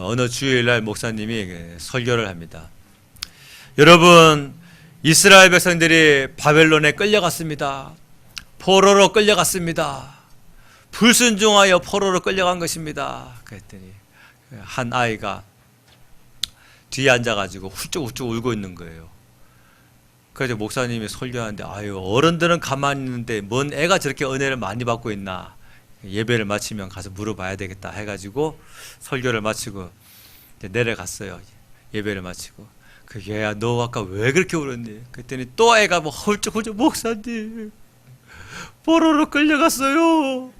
어느 주일날 목사님이 설교를 합니다. 여러분, 이스라엘 백성들이 바벨론에 끌려갔습니다. 포로로 끌려갔습니다. 불순종하여 포로로 끌려간 것입니다. 그랬더니 한 아이가 뒤에 앉아가지고 훌쩍훌쩍 울고 있는 거예요. 그래서 목사님이 설교하는데, 아유, 어른들은 가만히 있는데 뭔 애가 저렇게 은혜를 많이 받고 있나, 예배를 마치면 가서 물어봐야 되겠다 해가지고 설교를 마치고 내려갔어요. 예배를 마치고. 그 얘야, 너 아까 왜 그렇게 울었니? 그랬더니 또 애가 뭐 훌쩍훌쩍, 목사님 포로로 끌려갔어요.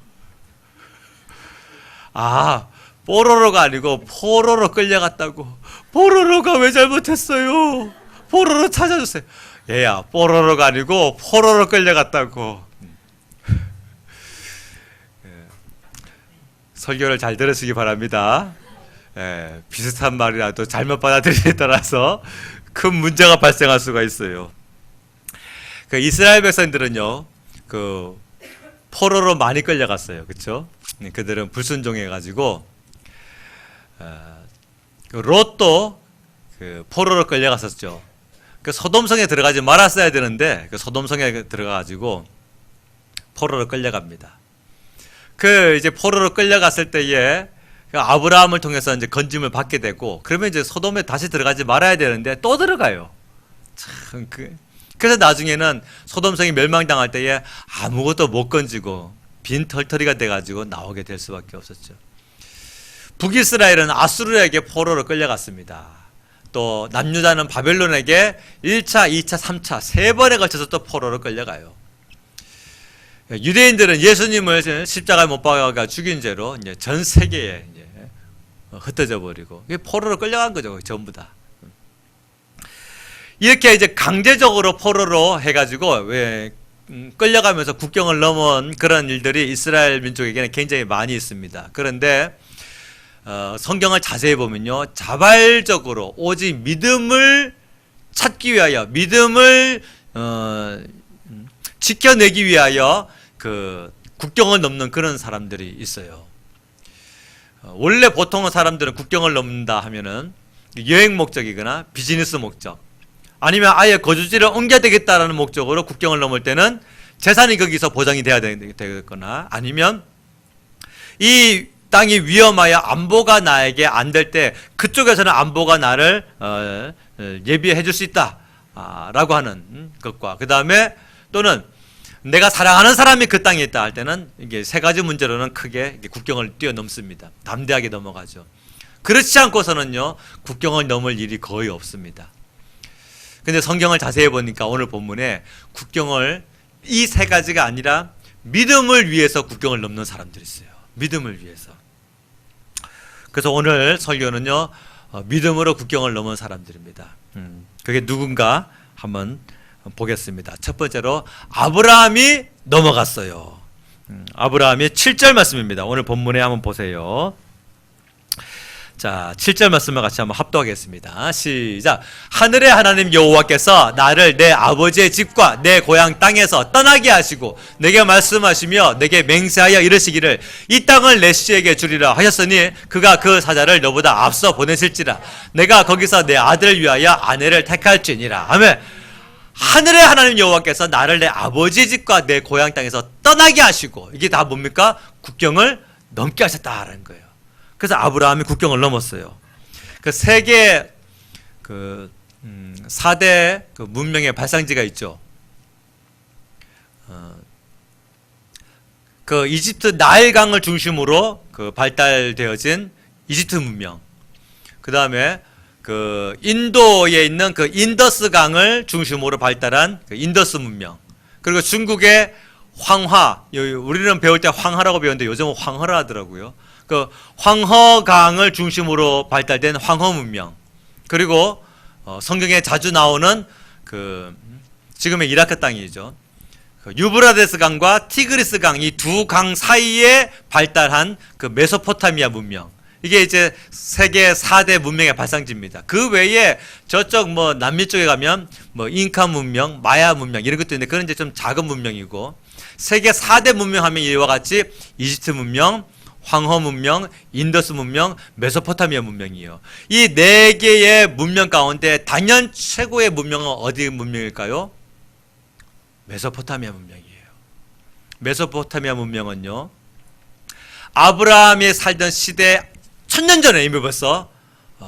아, 뽀로로가 아니고 포로로 끌려갔다고. 포로로가 왜 잘못했어요? 포로로 찾아줬어요. 얘야, 뽀로로가 아니고 포로로 끌려갔다고. 설교를 잘 들으시기 바랍니다. 비슷한 말이라도 잘못 받아들이에 따라서 큰 문제가 발생할 수가 있어요. 그 이스라엘 백성들은요, 그 포로로 많이 끌려갔어요. 그렇죠? 그들은 불순종해가지고 롯도 그 포로로 끌려갔었죠. 그 소돔성에 들어가지 말았어야 되는데 그 소돔성에 들어가가지고 포로로 끌려갑니다. 그 이제 포로로 끌려갔을 때에 그 아브라함을 통해서 이제 건짐을 받게 되고, 그러면 이제 소돔에 다시 들어가지 말아야 되는데 또 들어가요. 참 그래서 나중에는 소돔성이 멸망당할 때에 아무것도 못 건지고 빈 털터리가 돼가지고 나오게 될 수밖에 없었죠. 북이스라엘은 아수르에게 포로로 끌려갔습니다. 또 남유다는 바벨론에게 1차, 2차, 3차 3번에 걸쳐서 또 포로로 끌려가요. 유대인들은 예수님을 십자가에 못 박아 죽인 죄로 이제 전 세계에 이제 흩어져 버리고 포로로 끌려간 거죠, 전부 다. 이렇게 이제 강제적으로 포로로 해가지고 끌려가면서 국경을 넘은 그런 일들이 이스라엘 민족에게는 굉장히 많이 있습니다. 그런데 성경을 자세히 보면요, 자발적으로 오직 믿음을 찾기 위하여, 믿음을 지켜내기 위하여 그 국경을 넘는 그런 사람들이 있어요. 원래 보통 사람들은 국경을 넘는다 하면은 여행 목적이거나 비즈니스 목적, 아니면 아예 거주지를 옮겨야 되겠다라는 목적으로 국경을 넘을 때는 재산이 거기서 보장이 돼야 되거나, 아니면 이 땅이 위험하여 안보가 나에게 안 될 때 그쪽에서는 안보가 나를 예비해 줄 수 있다 라고 하는 것과, 그 다음에 또는 내가 사랑하는 사람이 그 땅에 있다 할 때는 이게 세 가지 문제로는 크게 국경을 뛰어넘습니다. 담대하게 넘어가죠. 그렇지 않고서는요, 국경을 넘을 일이 거의 없습니다. 근데 성경을 자세히 보니까 오늘 본문에 국경을, 이 세 가지가 아니라 믿음을 위해서 국경을 넘는 사람들이 있어요. 믿음을 위해서. 그래서 오늘 설교는요, 믿음으로 국경을 넘은 사람들입니다. 그게 누군가 한번 보겠습니다. 첫 번째로 아브라함이 넘어갔어요. 아브라함이 7절 말씀입니다. 오늘 본문에 한번 보세요. 자, 7절 말씀을 같이 한번 합독하겠습니다. 시작. 하늘의 하나님 여호와께서 나를 내 아버지의 집과 내 고향 땅에서 떠나게 하시고 내게 말씀하시며 내게 맹세하여 이르시기를 이 땅을 내 씨에게 주리라 하셨으니 그가 그 사자를 너보다 앞서 보내실지라. 내가 거기서 내 아들을 위하여 아내를 택할지니라. 아멘. 하늘의 하나님 여호와께서 나를 내 아버지의 집과 내 고향 땅에서 떠나게 하시고, 이게 다 뭡니까? 국경을 넘게 하셨다라는 거예요. 그래서 아브라함이 국경을 넘었어요. 그 세계 4대 그 문명의 발상지가 있죠. 그 이집트 나일강을 중심으로 그 발달되어진 이집트 문명. 그 다음에 그 인도에 있는 그 인더스 강을 중심으로 발달한 그 인더스 문명. 그리고 중국의 황하, 우리는 배울 때 황하라고 배웠는데 요즘은 황허라 하더라고요. 그 황허강을 중심으로 발달된 황허 문명. 그리고 성경에 자주 나오는 그 지금의 이라크 땅이죠. 그 유브라데스 강과 티그리스 강, 이 두 강 사이에 발달한 그 메소포타미아 문명. 이게 이제 세계 4대 문명의 발상지입니다. 그 외에 저쪽 뭐 남미 쪽에 가면 뭐 잉카 문명, 마야 문명 이런 것도 있는데 그런 이제 좀 작은 문명이고, 세계 4대 문명 하면 이와 같이 이집트 문명, 황허 문명, 인더스 문명, 메소포타미아 문명이에요. 이 네 개의 문명 가운데 단연 최고의 문명은 어디 문명일까요? 메소포타미아 문명이에요. 메소포타미아 문명은요, 아브라함이 살던 시대 1000년 전에 이미 벌써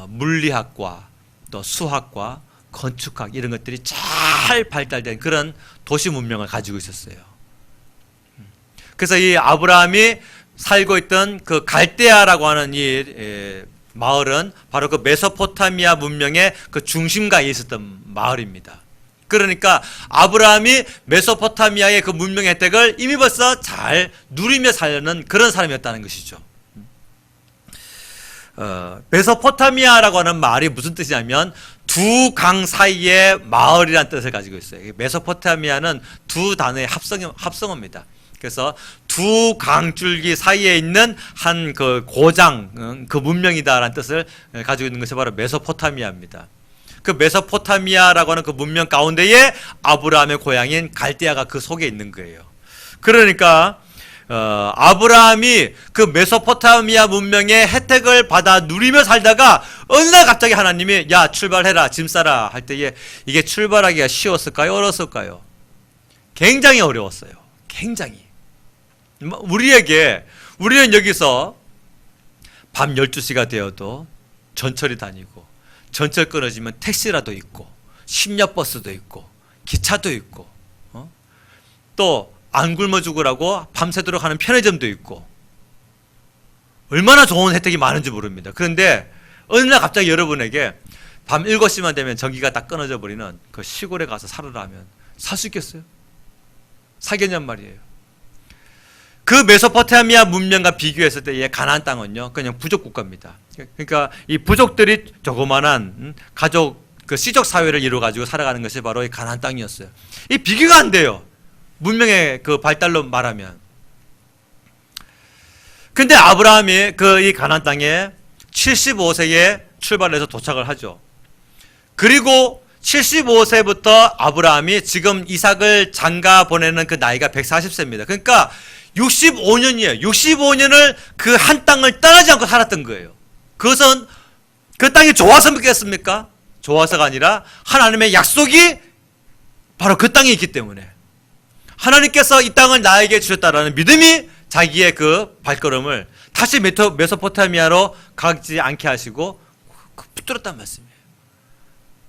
물리학과 또 수학과 건축학 이런 것들이 잘 발달된 그런 도시 문명을 가지고 있었어요. 그래서 이 아브라함이 살고 있던 그 갈대아라고 하는 이 마을은 바로 그 메소포타미아 문명의 그 중심가에 있었던 마을입니다. 그러니까 아브라함이 메소포타미아의 그 문명의 혜택을 이미 벌써 잘 누리며 살려는 그런 사람이었다는 것이죠. 메소포타미아라고 하는 말이 무슨 뜻이냐면 두 강 사이의 마을이라는 뜻을 가지고 있어요. 메소포타미아는 두 단어의 합성어입니다. 그래서 두 강줄기 사이에 있는 한 그 고장, 그 문명이다라는 뜻을 가지고 있는 것이 바로 메소포타미아입니다. 그 메소포타미아라고 하는 그 문명 가운데에 아브라함의 고향인 갈대아가 그 속에 있는 거예요. 그러니까 아브라함이 그 메소포타미아 문명의 혜택을 받아 누리며 살다가 어느 날 갑자기 하나님이 야 출발해라 짐 싸라 할 때에 이게 출발하기가 쉬웠을까요? 어려웠을까요? 굉장히 어려웠어요. 굉장히. 우리는 여기서 밤 12시가 되어도 전철이 다니고 전철 끊어지면 택시라도 있고 심야버스도 있고 기차도 있고 또 안 굶어 죽으라고 밤새도록 하는 편의점도 있고 얼마나 좋은 혜택이 많은지 모릅니다. 그런데 어느 날 갑자기 여러분에게 밤 7시만 되면 전기가 딱 끊어져 버리는 그 시골에 가서 살으라 하면 살 수 있겠어요? 사겠냔 말이에요. 그 메소포타미아 문명과 비교했을 때의 가나안 땅은요 그냥 부족 국가입니다. 그러니까 이 부족들이 조그만한 가족 그 씨족 사회를 이루어 가지고 살아가는 것이 바로 이 가나안 땅이었어요. 이 비교가 안 돼요. 문명의 그 발달로 말하면. 근데 아브라함이 그 이 가나안 땅에 75세에 출발해서 도착을 하죠. 그리고 75세부터 아브라함이 지금 이삭을 장가 보내는 그 나이가 140세입니다. 그러니까 65년이에요. 65년을 그 한 땅을 떠나지 않고 살았던 거예요. 그것은 그 땅이 좋아서 믿겠습니까? 좋아서가 아니라 하나님의 약속이 바로 그 땅에 있기 때문에 하나님께서 이 땅을 나에게 주셨다라는 믿음이 자기의 그 발걸음을 다시 메소포타미아로 가지 않게 하시고 붙들었단 말씀이에요.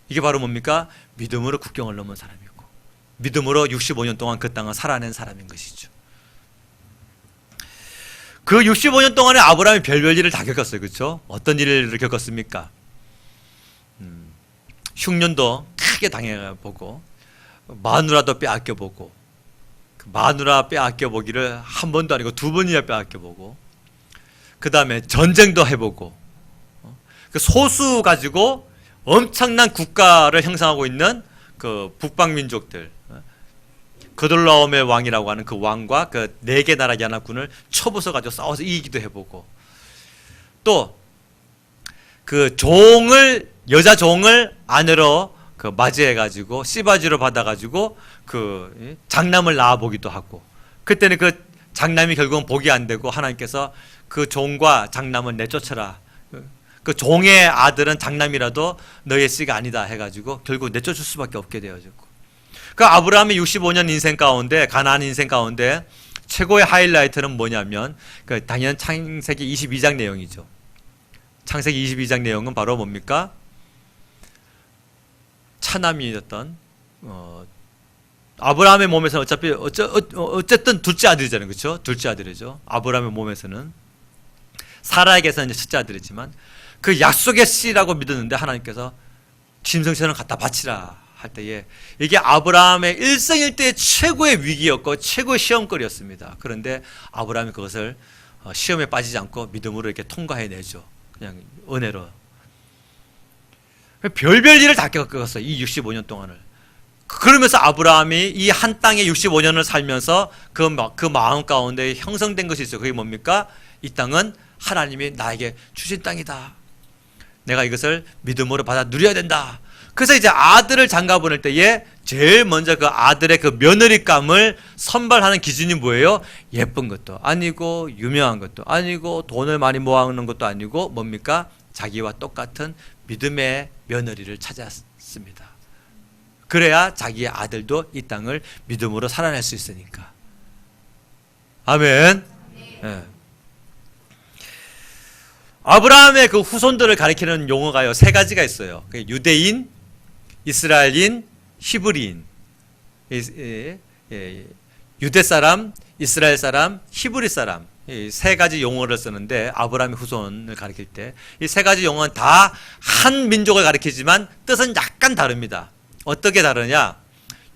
이게 바로 뭡니까? 믿음으로 국경을 넘은 사람이고 믿음으로 65년 동안 그 땅을 살아낸 사람인 것이죠. 그 65년 동안에 아브라함이 별별 일을 다 겪었어요. 그렇죠? 어떤 일을 겪었습니까? 흉년도 크게 당해보고 마누라도 빼앗겨보고 그 마누라 빼앗겨보기를 한 번도 아니고 두 번이나 빼앗겨보고 그 다음에 전쟁도 해보고 그 소수 가지고 엄청난 국가를 형성하고 있는 그 북방민족들 그돌라오멜 왕이라고 하는 그 왕과 그 4개 나라 연합군을 쳐부숴 가지고 싸워서 이기기도 해보고 또 그 여자 종을 아내로 그 맞이해 가지고 씨바지로 받아 가지고 그 장남을 낳아 보기도 하고 그때는 그 장남이 결국은 복이 안 되고 하나님께서 그 종과 장남을 내쫓아라. 그 종의 아들은 장남이라도 너의 씨가 아니다 해가지고 결국 내쫓을 수밖에 없게 되어졌고 그 아브라함의 65년 인생 가운데 가나안 인생 가운데 최고의 하이라이트는 뭐냐면 그 당연 창세기 22장 내용이죠. 창세기 22장 내용은 바로 뭡니까? 차남이었던 아브라함의 몸에서는 어쨌든 둘째 아들이잖아요. 그렇죠? 둘째 아들이죠. 아브라함의 몸에서는 사라에게서는 이제 첫째 아들이지만 그 약속의 씨라고 믿었는데 하나님께서 짐승처럼 갖다 바치라 할 때에 이게 아브라함의 일생일대의 최고의 위기였고 최고의 시험거리였습니다. 그런데 아브라함이 그것을 시험에 빠지지 않고 믿음으로 이렇게 통과해내죠. 그냥 은혜로. 별별 일을 다 겪었어요. 이 65년 동안을. 그러면서 아브라함이 이 한 땅에 65년을 살면서 그 마음 가운데 형성된 것이 있어요. 그게 뭡니까? 이 땅은 하나님이 나에게 주신 땅이다. 내가 이것을 믿음으로 받아 누려야 된다. 그래서 이제 아들을 장가 보낼 때에 제일 먼저 그 아들의 그 며느리감을 선발하는 기준이 뭐예요? 예쁜 것도 아니고 유명한 것도 아니고 돈을 많이 모아놓는 것도 아니고 뭡니까? 자기와 똑같은 믿음의 며느리를 찾았습니다. 그래야 자기의 아들도 이 땅을 믿음으로 살아낼 수 있으니까. 아멘. 네. 아브라함의 그 후손들을 가리키는 용어가요, 세 가지가 있어요. 유대인, 이스라엘인, 히브리인. 유대 사람, 이스라엘 사람, 히브리 사람. 이 세 가지 용어를 쓰는데 아브라함의 후손을 가리킬 때 이 세 가지 용어는 다 한 민족을 가리키지만 뜻은 약간 다릅니다. 어떻게 다르냐?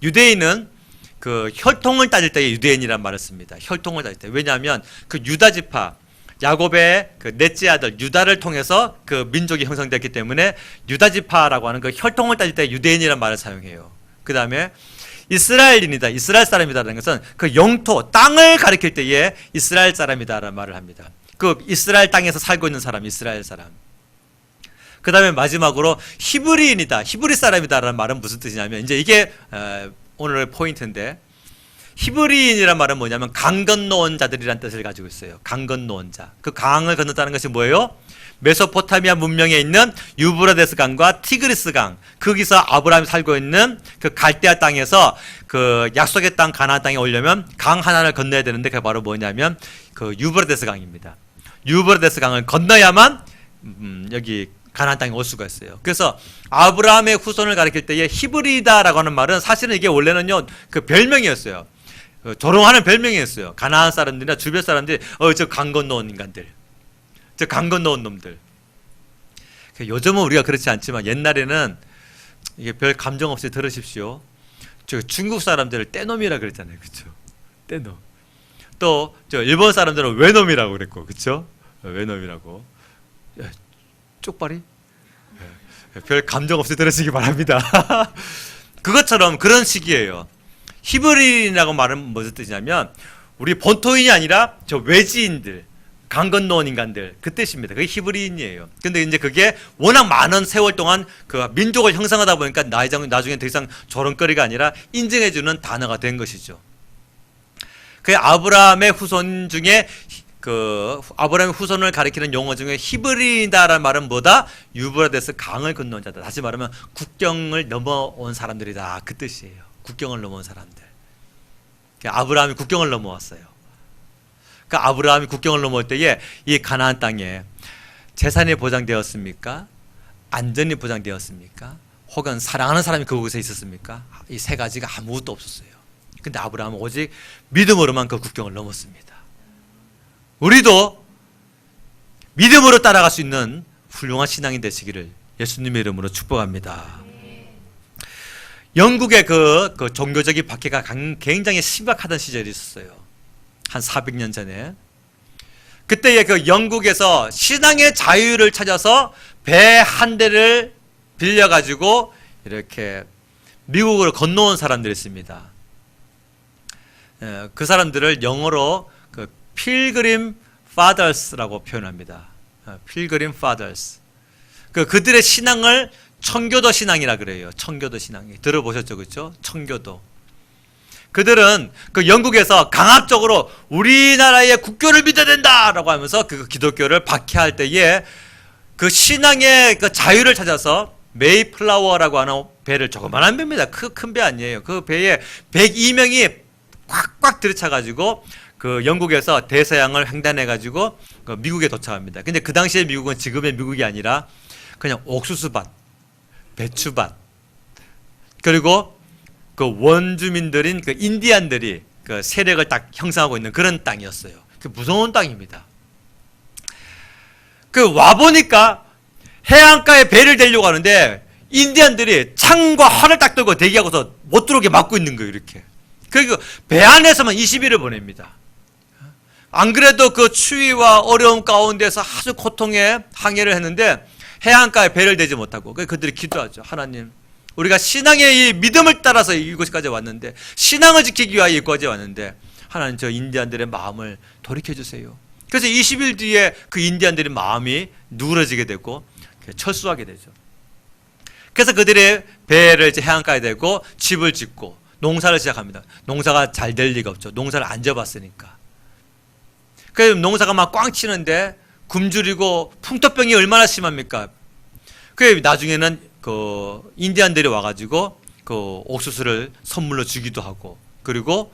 유대인은 그 혈통을 따질 때 유대인이란 말을 씁니다. 혈통을 따질 때. 왜냐하면 그 유다 지파, 야곱의 그 넷째 아들 유다를 통해서 그 민족이 형성됐기 때문에 유다 지파라고 하는 그 혈통을 따질 때 유대인이란 말을 사용해요. 그 다음에 이스라엘인이다, 이스라엘 사람이다라는 것은 그 영토, 땅을 가리킬 때에 이스라엘 사람이다라는 말을 합니다. 그 이스라엘 땅에서 살고 있는 사람, 이스라엘 사람. 그 다음에 마지막으로 히브리인이다, 히브리 사람이다라는 말은 무슨 뜻이냐면, 이제 이게 오늘의 포인트인데, 히브리인이란 말은 뭐냐면 강 건너온 자들이란 뜻을 가지고 있어요. 강 건너온 자. 그 강을 건넜다는 것이 뭐예요? 메소포타미아 문명에 있는 유브라데스 강과 티그리스 강, 거기서 아브라함이 살고 있는 그 갈대아 땅에서 그 약속의 땅 가나안 땅에 오려면 강 하나를 건너야 되는데, 그게 바로 뭐냐면 그 유브라데스 강입니다. 유브라데스 강을 건너야만 여기 가나안 땅에 올 수가 있어요. 그래서 아브라함의 후손을 가리킬 때에 히브리다라고 하는 말은 사실은 이게 원래는요 그 별명이었어요. 조롱하는 별명이었어요. 가나안 사람들이나 주변 사람들이 저 강 건너온 인간들, 저 강 건너온 놈들. 요즘은 우리가 그렇지 않지만 옛날에는 이게 별 감정 없이 들으십시오. 저 중국 사람들을 떼놈이라 그랬잖아요, 그렇죠? 떼놈. 또 저 일본 사람들은 외놈이라고 그랬고, 그렇죠? 외놈이라고. 쪽발이? 별 감정 없이 들으시기 바랍니다. 그것처럼 그런 식이에요. 히브리인이라고 말은 무슨 뜻이냐면 우리 본토인이 아니라 저 외지인들, 강 건너온 인간들, 그 뜻입니다. 그게 히브리인이에요. 근데 이제 그게 워낙 많은 세월 동안 그 민족을 형성하다 보니까 나중에 더 이상 조롱거리가 아니라 인정해주는 단어가 된 것이죠. 그 아브라함의 후손 중에 그 아브라함의 후손을 가리키는 용어 중에 히브리다라는 말은 뭐다? 유브라데스 강을 건너온 자다. 다시 말하면 국경을 넘어온 사람들이다, 그 뜻이에요. 국경을 넘어온 사람들. 아브라함이 국경을 넘어왔어요. 그 아브라함이 국경을 넘어올 때에 이 가나안 땅에 재산이 보장되었습니까? 안전이 보장되었습니까? 혹은 사랑하는 사람이 그곳에 있었습니까? 이 세 가지가 아무것도 없었어요. 근데 아브라함은 오직 믿음으로만 그 국경을 넘었습니다. 우리도 믿음으로 따라갈 수 있는 훌륭한 신앙이 되시기를 예수님의 이름으로 축복합니다. 영국의 그 종교적인 박해가 굉장히 심각하던 시절이 있었어요. 한 400년 전에. 그때에 그 영국에서 신앙의 자유를 찾아서 배 한 대를 빌려가지고 이렇게 미국으로 건너온 사람들이 있습니다. 그 사람들을 영어로 그 필그림 파더스라고 표현합니다. 필그림 파더스. 그들의 신앙을 청교도 신앙이라 그래요. 청교도 신앙이. 들어보셨죠? 그렇죠? 청교도. 그들은 그 영국에서 강압적으로 우리나라의 국교를 믿어야 된다라고 하면서 그 기독교를 박해할 때에 그 신앙의 그 자유를 찾아서 메이플라워라고 하는 배를, 조그만한 배입니다. 큰 배 아니에요. 그 배에 102명이 꽉꽉 들이차가지고 그 영국에서 대서양을 횡단해가지고 그 미국에 도착합니다. 근데 그 당시에 미국은 지금의 미국이 아니라 그냥 옥수수밭, 배추밭, 그리고 그 원주민들인 그 인디안들이 그 세력을 딱 형성하고 있는 그런 땅이었어요. 그 무서운 땅입니다. 그 와보니까 해안가에 배를 대려고 하는데 인디안들이 창과 활을 딱 들고 대기하고서 못 들어오게 막고 있는 거예요, 이렇게. 그리고 배 안에서만 20일을 보냅니다. 안 그래도 그 추위와 어려움 가운데서 아주 고통에 항해를 했는데 해안가에 배를 대지 못하고 그들이 기도하죠. 하나님, 우리가 신앙의 이 믿음을 따라서 이곳까지 왔는데, 신앙을 지키기 위하여 이곳까지 왔는데 하나님, 저 인디안들의 마음을 돌이켜주세요. 그래서 20일 뒤에 그 인디안들의 마음이 누그러지게 되고 철수하게 되죠. 그래서 그들의 배를 이제 해안가에 대고 집을 짓고 농사를 시작합니다. 농사가 잘 될 리가 없죠. 농사를 안 져봤으니까. 그래서 농사가 막 꽝 치는데 굶주리고 풍토병이 얼마나 심합니까? 그 나중에는 그 인디안들이 와가지고 그 옥수수를 선물로 주기도 하고, 그리고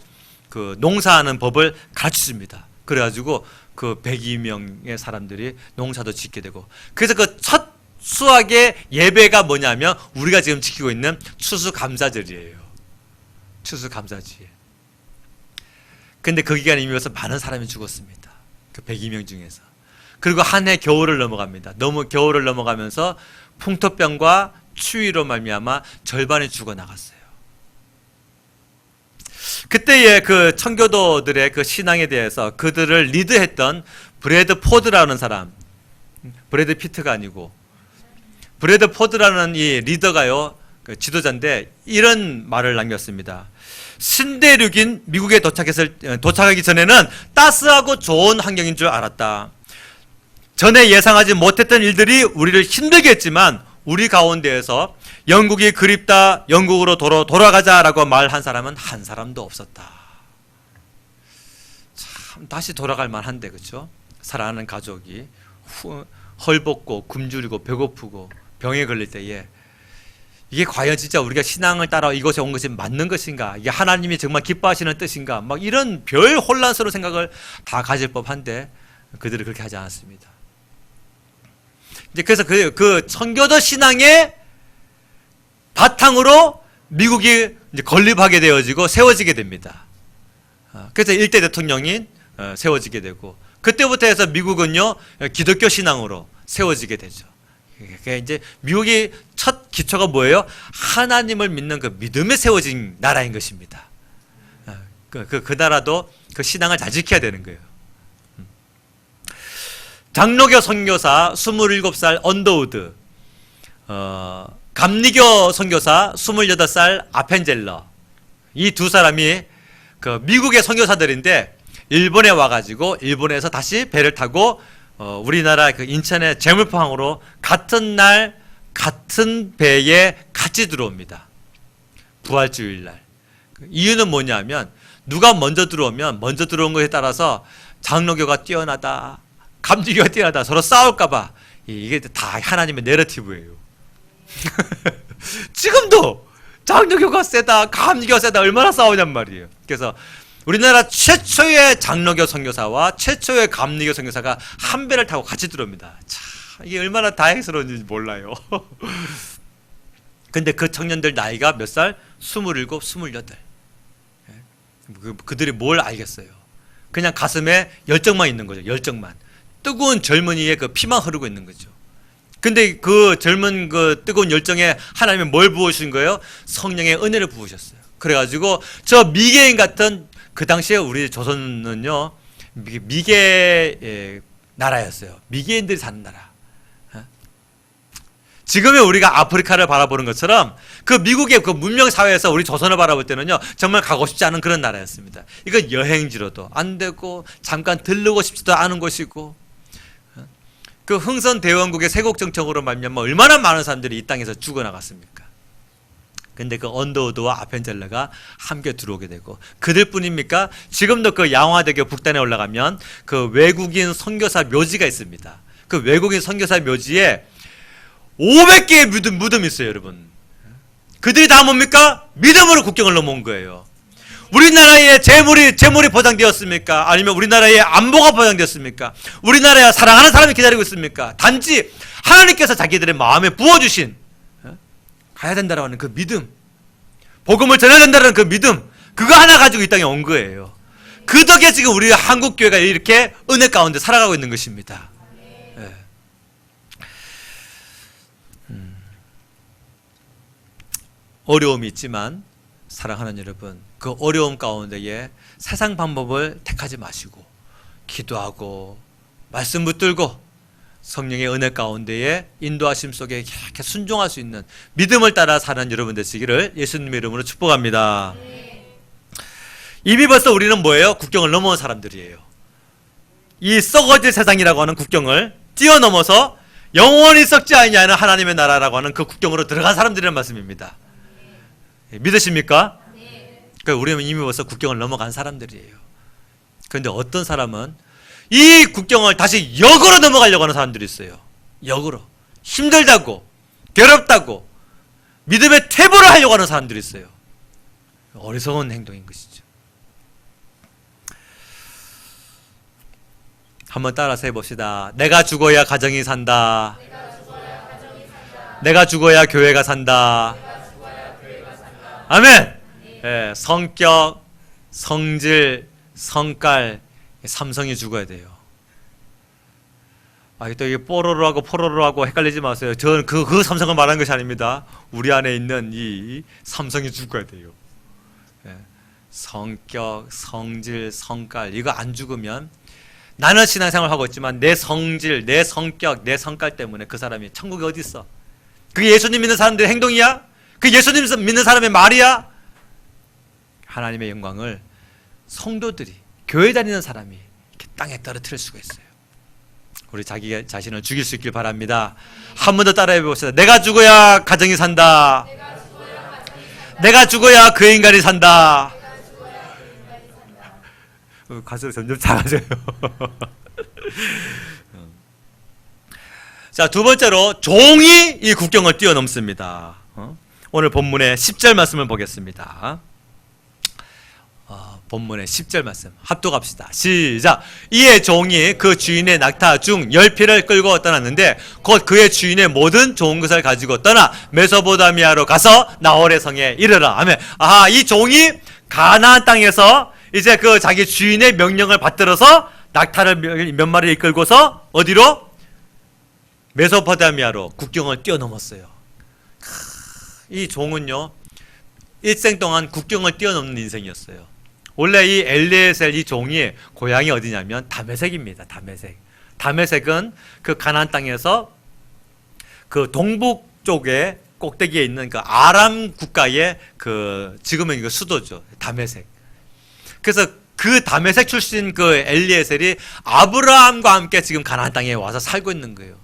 그 농사하는 법을 가르쳐줍니다. 그래가지고 그 102명의 사람들이 농사도 짓게 되고, 그래서 그 첫 수확의 예배가 뭐냐면 우리가 지금 지키고 있는 추수감사절이에요. 추수감사절. 근데 그 기간에 이미 와서 많은 사람이 죽었습니다. 그 102명 중에서. 그리고 한 해 겨울을 넘어갑니다. 너무 겨울을 넘어가면서 풍토병과 추위로 말미암아 절반이 죽어나갔어요. 그때의 그 청교도들의 그 신앙에 대해서 그들을 리드했던 브래드 포드라는 사람, 브래드 피트가 아니고 브래드 포드라는 이 리더가요, 그 지도자인데 이런 말을 남겼습니다. 신대륙인 미국에 도착하기 전에는 따스하고 좋은 환경인 줄 알았다. 전에 예상하지 못했던 일들이 우리를 힘들게 했지만 우리 가운데에서 영국이 그립다, 영국으로 돌아가자라고 말한 사람은 한 사람도 없었다. 참 다시 돌아갈 만한데, 그렇죠? 사랑하는 가족이 헐벗고 굶주리고 배고프고 병에 걸릴 때에 이게 과연 진짜 우리가 신앙을 따라 이곳에 온 것이 맞는 것인가? 이게 하나님이 정말 기뻐하시는 뜻인가? 막 이런 별 혼란스러운 생각을 다 가질 법한데 그들은 그렇게 하지 않았습니다. 이제 그래서 그 청교도 신앙의 바탕으로 미국이 이제 건립하게 되어지고 세워지게 됩니다. 그래서 일대 대통령이 세워지게 되고, 그때부터 해서 미국은요 기독교 신앙으로 세워지게 되죠. 그게 이제 미국이 첫 기초가 뭐예요? 하나님을 믿는 그 믿음에 세워진 나라인 것입니다. 그 나라도 그 신앙을 잘 지켜야 되는 거예요. 장로교 선교사 27살 언더우드, 감리교 선교사 28살 아펜젤러, 이 두 사람이 그 미국의 선교사들인데 일본에 와가지고 일본에서 다시 배를 타고 우리나라 그 인천의 제물포항으로 같은 날 같은 배에 같이 들어옵니다. 부활주일날. 이유는 뭐냐면 누가 먼저 들어오면 먼저 들어온 것에 따라서 장로교가 뛰어나다, 감리교가 뛰어나다 서로 싸울까봐, 이게 다 하나님의 내러티브예요. 지금도 장로교가 세다, 감리교가 세다 얼마나 싸우냔 말이에요. 그래서 우리나라 최초의 장로교 선교사와 최초의 감리교 선교사가 한 배를 타고 같이 들어옵니다. 참 이게 얼마나 다행스러운지 몰라요. 근데 그 청년들 나이가 몇 살? 27, 28. 그들이 뭘 알겠어요? 그냥 가슴에 열정만 있는 거죠. 열정만. 뜨거운 젊은이의 그 피만 흐르고 있는 거죠. 근데 그 젊은 그 뜨거운 열정에 하나님이 뭘 부으신 거예요? 성령의 은혜를 부으셨어요. 그래가지고 저 미개인 같은, 그 당시에 우리 조선은요 미개 나라였어요. 미개인들이 사는 나라. 지금의 우리가 아프리카를 바라보는 것처럼 그 미국의 그 문명 사회에서 우리 조선을 바라볼 때는요 정말 가고 싶지 않은 그런 나라였습니다. 이건 여행지로도 안 되고 잠깐 들르고 싶지도 않은 곳이고, 그 흥선대원국의 세국정청으로 말미암아 얼마나 많은 사람들이 이 땅에서 죽어나갔습니까? 근데 그 언더우드와 아펜젤러가 함께 들어오게 되고, 그들뿐입니까? 지금도 그 양화대교 북단에 올라가면 그 외국인 선교사 묘지가 있습니다. 그 외국인 선교사 묘지에 500개의 무덤이 있어요, 여러분. 그들이 다 뭡니까? 믿음으로 국경을 넘어온 거예요. 우리나라의 재물이 보장되었습니까? 아니면 우리나라의 안보가 보장되었습니까? 우리나라에 사랑하는 사람이 기다리고 있습니까? 단지 하나님께서 자기들의 마음에 부어주신, 가야 된다라고 하는 그 믿음, 복음을 전해야 된다는 그 믿음, 그거 하나 가지고 이 땅에 온 거예요. 그 덕에 지금 우리 한국교회가 이렇게 은혜 가운데 살아가고 있는 것입니다. 네. 어려움이 있지만 사랑하는 여러분, 그 어려움 가운데에 세상 방법을 택하지 마시고 기도하고 말씀 붙들고 성령의 은혜 가운데에 인도하심 속에 이렇게 순종할 수 있는 믿음을 따라 사는 여러분 되시기를 예수님의 이름으로 축복합니다. 이미 벌써 우리는 뭐예요? 국경을 넘어온 사람들이에요. 이 썩어질 세상이라고 하는 국경을 뛰어넘어서 영원히 썩지 아니하는 하나님의 나라라고 하는 그 국경으로 들어간 사람들이란 말씀입니다. 믿으십니까? 그러니까 우리는 이미 벌써 국경을 넘어간 사람들이에요. 그런데 어떤 사람은 이 국경을 다시 역으로 넘어가려고 하는 사람들이 있어요. 역으로. 힘들다고, 괴롭다고, 믿음의 퇴보를 하려고 하는 사람들이 있어요. 어리석은 행동인 것이죠. 한번 따라서 해봅시다. 내가 죽어야 가정이 산다. 내가 죽어야 교회가 산다. 아멘. 예, 성격, 성질, 성깔, 삼성이 죽어야 돼요. 또 이게 뽀로로하고 포로로하고 헷갈리지 마세요. 저는 그 삼성을 말하는 것이 아닙니다. 우리 안에 있는 이 삼성이 죽어야 돼요. 예, 성격, 성질, 성깔 이거 안 죽으면 나는 신앙생활을 하고 있지만 내 성질, 내 성격, 내 성깔 때문에 그 사람이 천국에 어디 있어? 그게 예수님 믿는 사람들의 행동이야? 그 예수님 믿는 사람의 말이야? 하나님의 영광을 성도들이, 교회 다니는 사람이 이렇게 땅에 떨어뜨릴 수가 있어요. 우리 자기 자신을 죽일 수 있길 바랍니다. 한 번 더 따라해 봅시다. 내가 죽어야 가정이 산다. 내가 죽어야 그 인간이 산다. 가슴이 점점 작아져요. 자, 두 번째로 종이 이 국경을 뛰어넘습니다. 오늘 본문의 10절 말씀을 보겠습니다. 본문의 10절 말씀 합독합시다. 시작. 이에 종이 그 주인의 낙타 중 10匹를 끌고 떠났는데 곧 그의 주인의 모든 좋은 것을 가지고 떠나 메소포타미아로 가서 나홀의 성에 이르라. 아멘. 이 종이 가나안 땅에서 이제 그 자기 주인의 명령을 받들어서 낙타를 몇 마리 이끌고서 어디로? 메소포타미아로 국경을 뛰어넘었어요. 이 종은요, 일생 동안 국경을 뛰어넘는 인생이었어요. 원래 이 엘리에셀 이 종이 고향이 어디냐면 다메섹입니다. 다메섹은 그 가나안 땅에서 그 동북 쪽에 꼭대기에 있는 그 아람 국가의 그 지금은 이거 수도죠. 다메섹. 그래서 그 다메섹 출신 그 엘리에셀이 아브라함과 함께 지금 가나안 땅에 와서 살고 있는 거예요.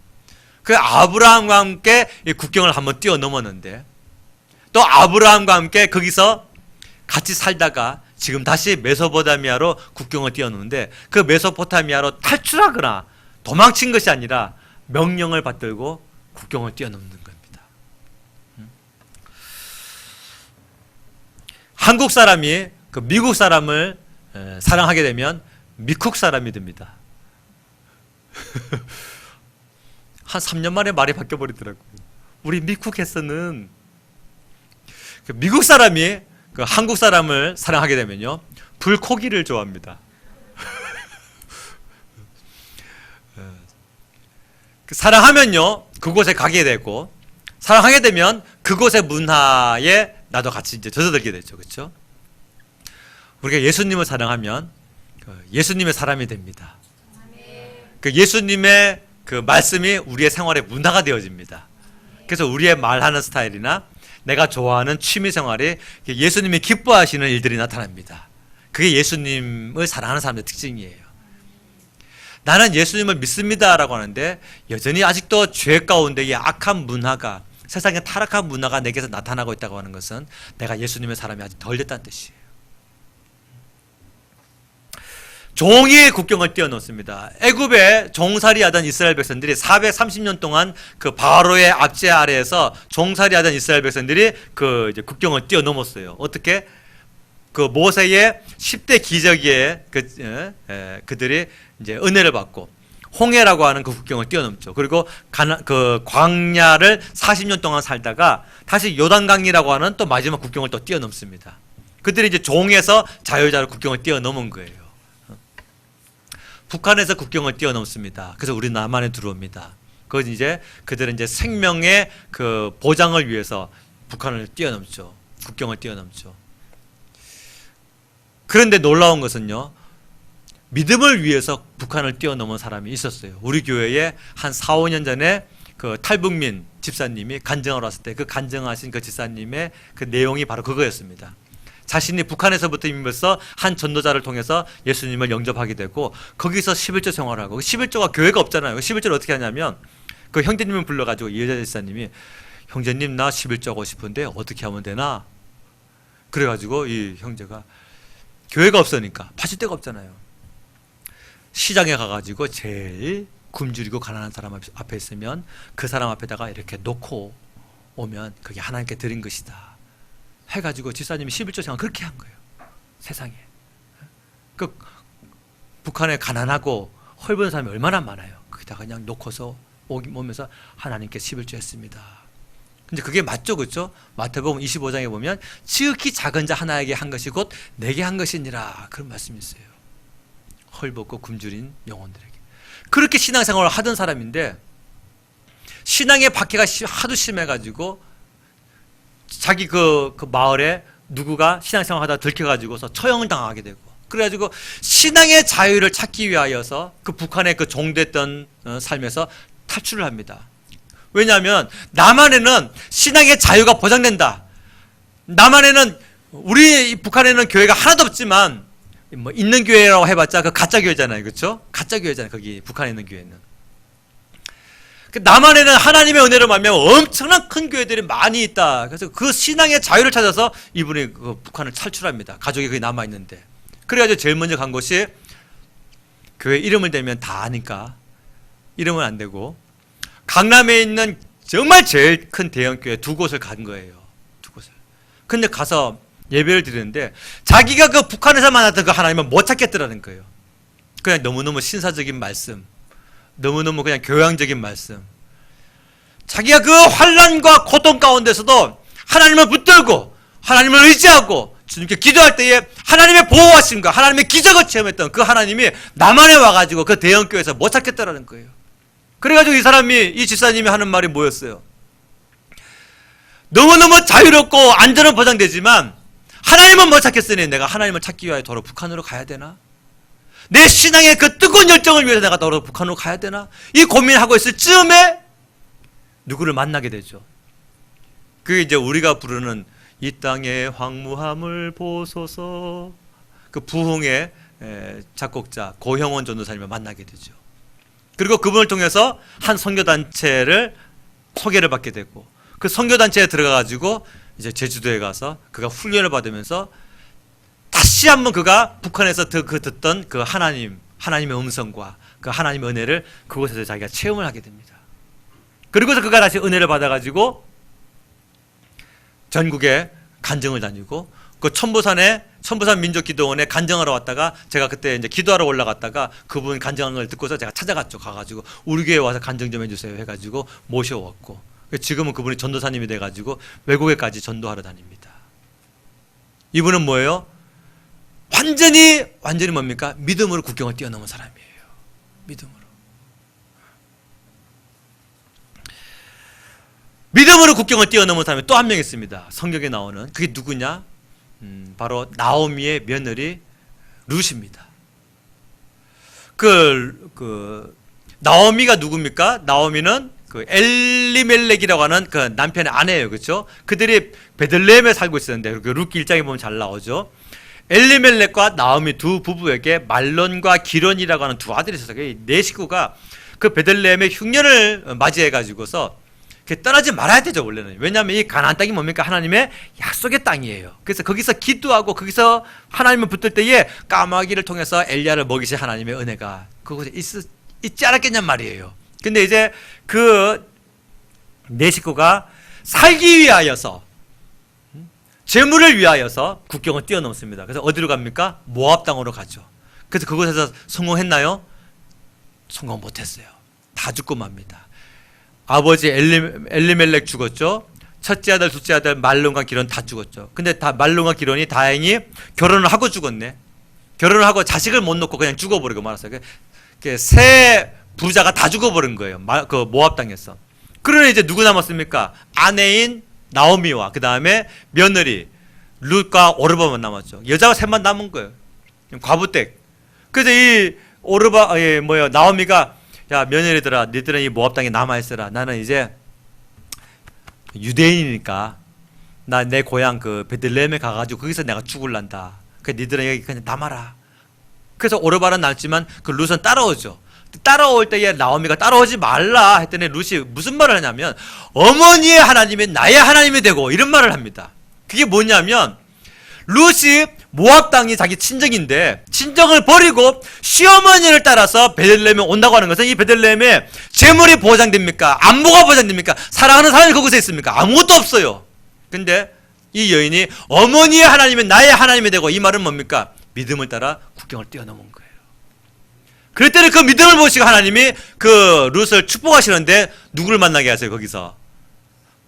그 아브라함과 함께 이 국경을 한번 뛰어넘었는데 또 아브라함과 함께 거기서 같이 살다가 지금 다시 메소포타미아로 국경을 뛰어넘는데 그 메소포타미아로 탈출하거나 도망친 것이 아니라 명령을 받들고 국경을 뛰어넘는 겁니다. 한국 사람이 그 미국 사람을 사랑하게 되면 미쿡 사람이 됩니다. 한 3년 만에 말이 바뀌어버리더라고요. 우리 미쿡에서는 미국 사람이 그 한국 사람을 사랑하게 되면요, 불고기를 좋아합니다. 사랑하면요, 그곳에 가게 되고, 사랑하게 되면 그곳의 문화에 나도 같이 이제 젖어들게 되죠, 그렇죠? 우리가 예수님을 사랑하면 예수님의 사람이 됩니다. 그 예수님의 그 말씀이 우리의 생활의 문화가 되어집니다. 그래서 우리의 말하는 스타일이나 내가 좋아하는 취미 생활에 예수님이 기뻐하시는 일들이 나타납니다. 그게 예수님을 사랑하는 사람의 특징이에요. 나는 예수님을 믿습니다라고 하는데 여전히 아직도 죄 가운데 이 악한 문화가, 세상의 타락한 문화가 내게서 나타나고 있다고 하는 것은 내가 예수님의 사람이 아직 덜 됐다는 뜻이에요. 종이 국경을 뛰어넘습니다. 애굽에 종살이하던 이스라엘 백성들이 430년 동안 그 바로의 압제 아래에서 종살이하던 이스라엘 백성들이 그 이제 국경을 뛰어넘었어요. 어떻게? 그 모세의 10대 기적에 그들이 이제 은혜를 받고 홍해라고 하는 그 국경을 뛰어넘죠. 그리고 그 광야를 40년 동안 살다가 다시 요단강이라고 하는 또 마지막 국경을 또 뛰어넘습니다. 그들이 이제 종에서 자유자로 국경을 뛰어넘은 거예요. 북한에서 국경을 뛰어넘습니다. 그래서 우리 남한에 들어옵니다. 그건 이제 그들은 이제 생명의 그 보장을 위해서 북한을 뛰어넘죠. 국경을 뛰어넘죠. 그런데 놀라운 것은요, 믿음을 위해서 북한을 뛰어넘은 사람이 있었어요. 우리 교회에 한 4, 5년 전에 그 탈북민 집사님이 간증하러 왔을 때 그 간증하신 그 집사님의 그 내용이 바로 그거였습니다. 자신이 북한에서부터 이미 벌써 한 전도자를 통해서 예수님을 영접하게 되고 거기서 11조 생활을 하고, 11조가 교회가 없잖아요. 11조를 어떻게 하냐면 그 형제님을 불러가지고 이 여자 집사님이 형제님 나 11조 하고 싶은데 어떻게 하면 되나? 그래가지고 이 형제가 교회가 없으니까 파실 데가 없잖아요. 시장에 가가지고 제일 굶주리고 가난한 사람 앞에 있으면 그 사람 앞에다가 이렇게 놓고 오면 그게 하나님께 드린 것이다 해가지고 집사님이 11조 생각 그렇게 한 거예요. 세상에 그 북한에 가난하고 헐벗은 사람이 얼마나 많아요. 거기다 그냥 놓고서 오면서 하나님께 11조 했습니다. 근데 그게 맞죠, 그렇죠? 마태복음 25장에 보면 지극히 작은 자 하나에게 한 것이 곧 내게 한 것이니라 그런 말씀이 있어요. 헐벗고 굶주린 영혼들에게. 그렇게 신앙생활을 하던 사람인데 신앙의 박해가 하도 심해가지고 자기 그 마을에 누구가 신앙생활하다 들켜가지고서 처형을 당하게 되고 그래가지고 신앙의 자유를 찾기 위하여서 그 북한의 그 종됐던 삶에서 탈출을 합니다. 왜냐하면 남한에는 신앙의 자유가 보장된다. 남한에는 우리 북한에는 교회가 하나도 없지만 뭐 있는 교회라고 해봤자 그 가짜 교회잖아요, 그렇죠? 가짜 교회잖아요. 거기 북한에 있는 교회는. 남한에는 하나님의 은혜로 말미암아 엄청난 큰 교회들이 많이 있다. 그래서 그 신앙의 자유를 찾아서 이분이 그 북한을 탈출합니다. 가족이 거기 남아 있는데. 그래가지고 제일 먼저 간 곳이 교회 이름을 대면 다 아니까 이름은 안 되고 강남에 있는 정말 제일 큰 대형 교회 두 곳을 간 거예요. 두 곳을. 근데 가서 예배를 드리는데 자기가 그 북한에서 만났던 그 하나님을 못 찾겠더라는 거예요. 그냥 너무너무 신사적인 말씀, 너무너무 그냥 교양적인 말씀. 자기가 그 환난과 고통 가운데서도 하나님을 붙들고 하나님을 의지하고 주님께 기도할 때에 하나님의 보호하심과 하나님의 기적을 체험했던 그 하나님이 남한에 와가지고 그 대형 교회에서 못 찾겠다라는 거예요. 그래가지고 이 집사님이 하는 말이 뭐였어요? 너무너무 자유롭고 안전은 보장되지만 하나님은 못 찾겠으니 내가 하나님을 찾기 위하여 도로 북한으로 가야 되나? 내 신앙의 그 뜨거운 열정을 위해서 내가 도로 북한으로 가야 되나? 이 고민하고 있을 즈음에 누구를 만나게 되죠. 그게 이제 우리가 부르는 이 땅의 황무함을 보소서, 그 부흥의 작곡자 고형원 전도사님을 만나게 되죠. 그리고 그분을 통해서 한 선교단체를 소개를 받게 되고 그 선교단체에 들어가가지고 이제 제주도에 가서 그가 훈련을 받으면서 다시 한번 그가 북한에서 듣던 그 하나님의 음성과 그 하나님의 은혜를 그곳에서 자기가 체험을 하게 됩니다. 그리고서 그가 다시 은혜를 받아가지고 전국에 간증을 다니고 그 천부산 민족기도원에 간증하러 왔다가 제가 그때 이제 기도하러 올라갔다가 그분 간증하는 걸 듣고서 제가 찾아갔죠. 가가지고 우리 교회 와서 간증 좀 해주세요 해가지고 모셔왔고 지금은 그분이 전도사님이 돼가지고 외국에까지 전도하러 다닙니다. 이분은 뭐예요? 완전히 뭡니까? 믿음으로 국경을 뛰어넘은 사람이에요. 믿음으로 국경을 뛰어넘은 사람이 또 한 명 있습니다. 성경에 나오는 그게 누구냐? 바로 나오미의 며느리 룻입니다. 나오미가 누굽니까? 나오미는 그 엘리멜렉이라고 하는 그 남편의 아내예요, 그렇죠? 그들이 베들레헴에 살고 있었는데 그 룻기 1장에 보면 잘 나오죠. 엘리멜렉과 나오미 두 부부에게 말론과 기론이라고 하는 두 아들이 있었어요. 네 식구가 그 베들레헴의 흉년을 맞이해 가지고서 떠나지 말아야 되죠, 원래는. 왜냐하면 이 가나안 땅이 뭡니까? 하나님의 약속의 땅이에요. 그래서 거기서 기도하고 거기서 하나님을 붙들 때에 까마귀를 통해서 엘리야를 먹이신 하나님의 은혜가 그곳에 있지 않았겠냔 말이에요. 근데 이제 그 네 식구가 살기 위하여서 재물을 위하여서 국경을 뛰어넘습니다. 그래서 어디로 갑니까? 모압 땅으로 가죠. 그래서 그곳에서 성공했나요? 성공 못했어요. 다 죽고 맙니다. 아버지 엘리멜렉 죽었죠. 첫째 아들, 둘째 아들 말론과 기론 다 죽었죠. 근데 다 말론과 기론이 다행히 결혼을 하고 죽었네. 결혼을 하고 자식을 못 놓고 그냥 죽어버리고 말았어요. 세 부자가 다 죽어버린 거예요. 그 모압 땅에서. 그러니 이제 누구 남았습니까? 아내인 나오미와 그 다음에 며느리 룻과 오르바만 남았죠. 여자가 셋만 남은 거예요. 과부댁. 그래서 이 나오미가 야 며느리들아, 너희들은 이 모압 땅에 남아 있어라. 나는 이제 유대인이니까 나 내 고향 그 베들레헴에 가가지고 거기서 내가 죽을란다. 그러니까 너희들은 여기 그냥 남아라. 그래서 오르바는 남지만 그 룻은 따라오죠. 따라올 때에 나오미가 따라오지 말라 했더니 룻이 무슨 말을 하냐면 어머니의 하나님이 나의 하나님이 되고 이런 말을 합니다. 그게 뭐냐면 룻이 모압 땅이 자기 친정인데 친정을 버리고 시어머니를 따라서 베들레헴에 온다고 하는 것은 이 베들레헴에 재물이 보장됩니까? 안보가 보장됩니까? 사랑하는 사람이 그곳에 있습니까? 아무것도 없어요. 근데 이 여인이 어머니의 하나님이 나의 하나님이 되고 이 말은 뭡니까? 믿음을 따라 국경을 뛰어넘은 거예요. 그럴 때는 그 믿음을 보시고 하나님이 그 룻을 축복하시는데 누구를 만나게 하세요? 거기서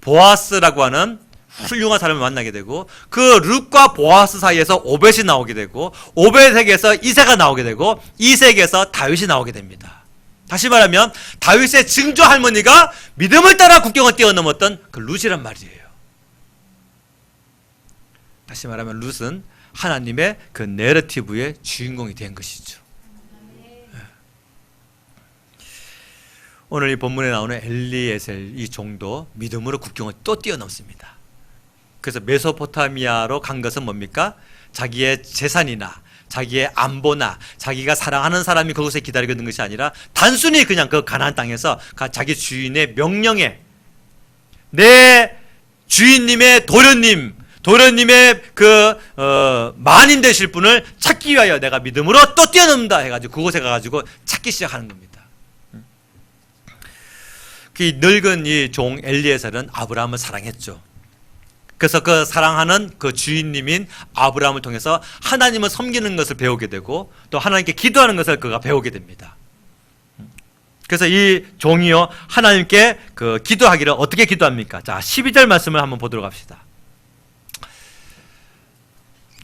보아스라고 하는 훌륭한 사람을 만나게 되고 그 룻과 보아스 사이에서 오벳이 나오게 되고 오벳에게서 이새가 나오게 되고 이새에게서 다윗이 나오게 됩니다. 다시 말하면 다윗의 증조 할머니가 믿음을 따라 국경을 뛰어넘었던 그 룻이란 말이에요. 다시 말하면 룻은 하나님의 그 내러티브의 주인공이 된 것이죠. 오늘 이 본문에 나오는 엘리에셀 이 종도 믿음으로 국경을 또 뛰어넘습니다. 그래서 메소포타미아로 간 것은 뭡니까? 자기의 재산이나 자기의 안보나 자기가 사랑하는 사람이 그곳에 기다리고 있는 것이 아니라 단순히 그냥 그 가나안 땅에서 자기 주인의 명령에 내 주인님의 도련님의 만인 되실 분을 찾기 위하여 내가 믿음으로 또 뛰어넘는다 해가지고 그곳에 가가지고 찾기 시작하는 겁니다. 그 늙은 이 종 엘리에셀은 아브라함을 사랑했죠. 그래서 그 사랑하는 그 주인님인 아브라함을 통해서 하나님을 섬기는 것을 배우게 되고 또 하나님께 기도하는 것을 그가 배우게 됩니다. 그래서 이 종이요 하나님께 그 기도하기를 어떻게 기도합니까? 자, 12절 말씀을 한번 보도록 합시다.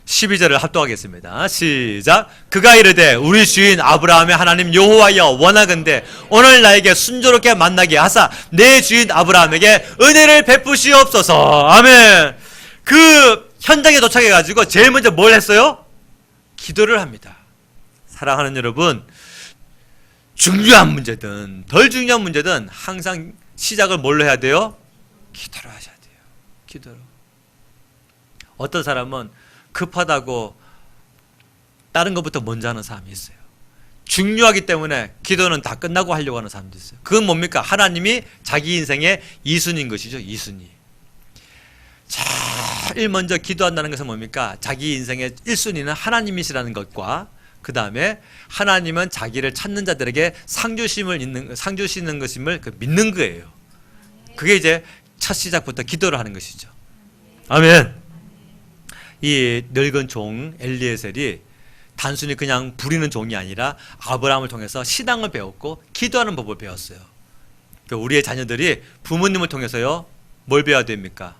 12절을 합독하겠습니다. 시작. 그가 이르되 우리 주인 아브라함의 하나님 여호와여 원하건대 오늘 나에게 순조롭게 만나게 하사 내 주인 아브라함에게 은혜를 베푸시옵소서. 아멘. 그 현장에 도착해가지고 제일 먼저 뭘 했어요? 기도를 합니다. 사랑하는 여러분, 중요한 문제든 덜 중요한 문제든 항상 시작을 뭘로 해야 돼요? 기도로 하셔야 돼요. 기도로. 어떤 사람은 급하다고 다른 것부터 먼저 하는 사람이 있어요. 중요하기 때문에 기도는 다 끝나고 하려고 하는 사람도 있어요. 그건 뭡니까? 하나님이 자기 인생의 2순위인 것이죠. 2순위. 제일 먼저 기도한다는 것은 뭡니까? 자기 인생의 1순위는 하나님이시라는 것과 그 다음에 하나님은 자기를 찾는 자들에게 상 주시는 것임을 믿는 거예요. 그게 이제 첫 시작부터 기도를 하는 것이죠. 아멘. 이 늙은 종 엘리에셀이 단순히 그냥 부리는 종이 아니라 아브라함을 통해서 신앙을 배웠고 기도하는 법을 배웠어요. 우리의 자녀들이 부모님을 통해서요 뭘 배워야 됩니까?